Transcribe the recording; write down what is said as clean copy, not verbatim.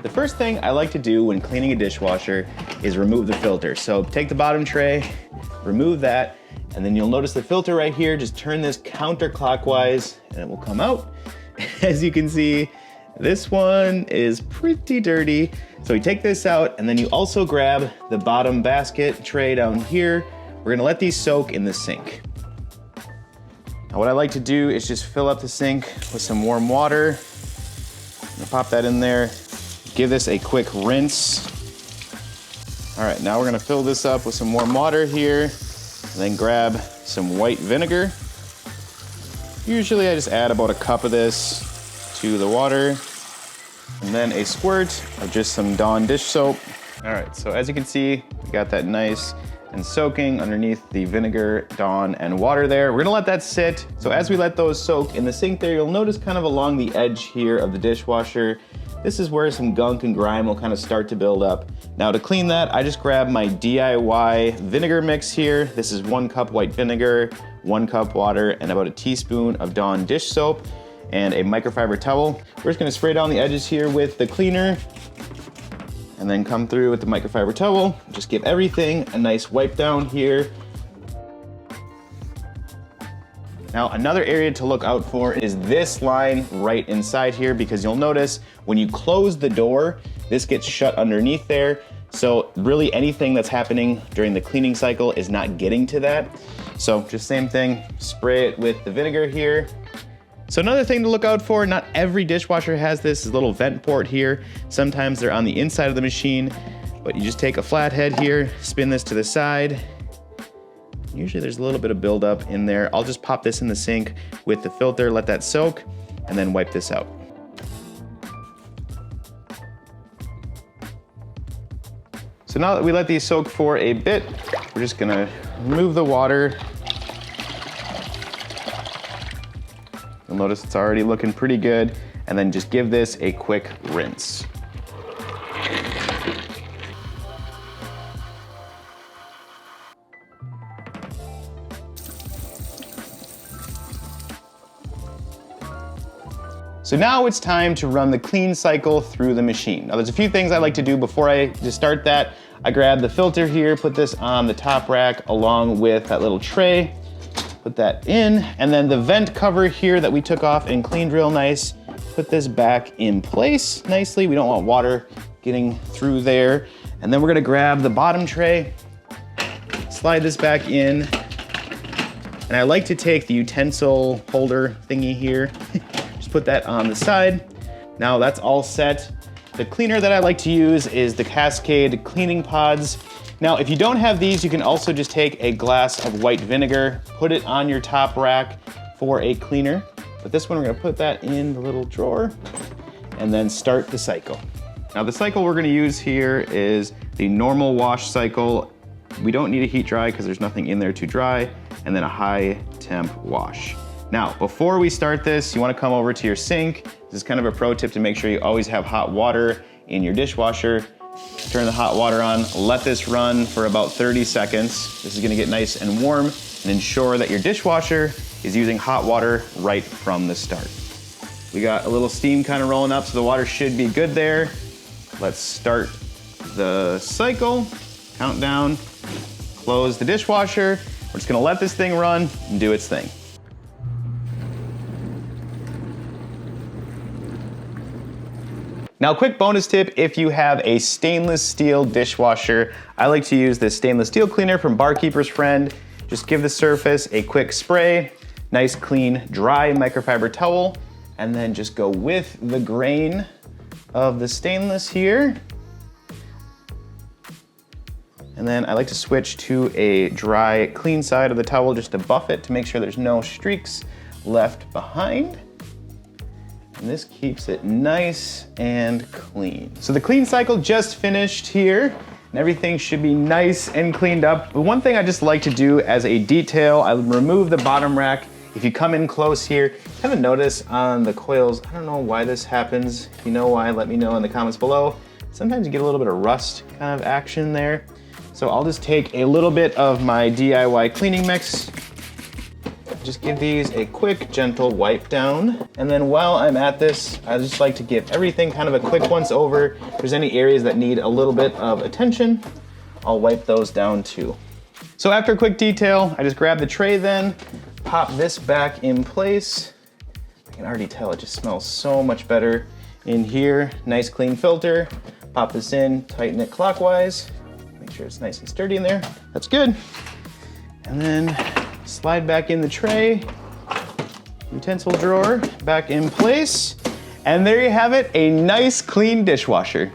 The first thing I like to do when cleaning a dishwasher is remove the filter. So take the bottom tray, remove that, and then you'll notice the filter right here. Just turn this counterclockwise and it will come out. As you can see, this one is pretty dirty. So you take this out and then you also grab the bottom basket tray down here. We're gonna let these soak in the sink. Now what I like to do is just fill up the sink with some warm water. Pop that in there, give this a quick rinse. All right, now we're gonna fill this up with some warm water here, and then grab some white vinegar. Usually I just add about a cup of this to the water, and then a squirt of just some Dawn dish soap. All right, so as you can see, we got that nice and soaking underneath the vinegar, Dawn, and water there. We're gonna let that sit. So as we let those soak in the sink there, you'll notice kind of along the edge here of the dishwasher, this is where some gunk and grime will kind of start to build up. Now to clean that, I just grab my DIY vinegar mix here. This is 1 cup white vinegar, 1 cup water, and about a teaspoon of Dawn dish soap, and a microfiber towel. We're just gonna spray down the edges here with the cleaner, and then come through with the microfiber towel. Just give everything a nice wipe down here. Now, another area to look out for is this line right inside here, because you'll notice when you close the door, this gets shut underneath there. So really anything that's happening during the cleaning cycle is not getting to that. So just same thing, spray it with the vinegar here. So another thing to look out for, not every dishwasher has this little vent port here. Sometimes they're on the inside of the machine, but you just take a flathead here, spin this to the side. Usually there's a little bit of buildup in there. I'll just pop this in the sink with the filter, let that soak, and then wipe this out. So now that we let these soak for a bit, we're just gonna remove the water. You'll notice it's already looking pretty good, and then just give this a quick rinse. So now it's time to run the clean cycle through the machine. Now there's a few things I like to do before I just start that. I grab the filter here, put this on the top rack along with that little tray. Put that in, and then the vent cover here that we took off and cleaned real nice, put this back in place nicely. We don't want water getting through there. And then we're gonna grab the bottom tray, slide this back in, and I like to take the utensil holder thingy here, just put that on the side. Now that's all set. The cleaner that I like to use is the Cascade cleaning pods. Now, if you don't have these, you can also just take a glass of white vinegar, put it on your top rack for a cleaner. But this one, we're gonna put that in the little drawer and then start the cycle. Now, the cycle we're gonna use here is the normal wash cycle. We don't need a heat dry because there's nothing in there to dry, and then a high temp wash. Now, before we start this, you wanna come over to your sink. This is kind of a pro tip to make sure you always have hot water in your dishwasher. Turn the hot water on, let this run for about 30 seconds. This is gonna get nice and warm, and ensure that your dishwasher is using hot water right from the start. We got a little steam kind of rolling up, so the water should be good there. Let's start the cycle, count down, close the dishwasher. We're just gonna let this thing run and do its thing. Now, quick bonus tip, if you have a stainless steel dishwasher, I like to use this stainless steel cleaner from Barkeeper's Friend. Just give the surface a quick spray, nice, clean, dry microfiber towel, and then just go with the grain of the stainless here. And then I like to switch to a dry, clean side of the towel just to buff it to make sure there's no streaks left behind. And this keeps it nice and clean. So the clean cycle just finished here, and everything should be nice and cleaned up. But one thing I just like to do as a detail, I remove the bottom rack. If you come in close here, kind of notice on the coils, I don't know why this happens. If you know why, let me know in the comments below. Sometimes you get a little bit of rust kind of action there. So I'll just take a little bit of my DIY cleaning mix, just give these a quick, gentle wipe down. And then while I'm at this, I just like to give everything kind of a quick once over. If there's any areas that need a little bit of attention, I'll wipe those down too. So after a quick detail, I just grab the tray then, pop this back in place. I can already tell it just smells so much better in here. Nice clean filter. Pop this in, tighten it clockwise. Make sure it's nice and sturdy in there. That's good. And then slide back in the tray, utensil drawer back in place. And there you have it, a nice clean dishwasher.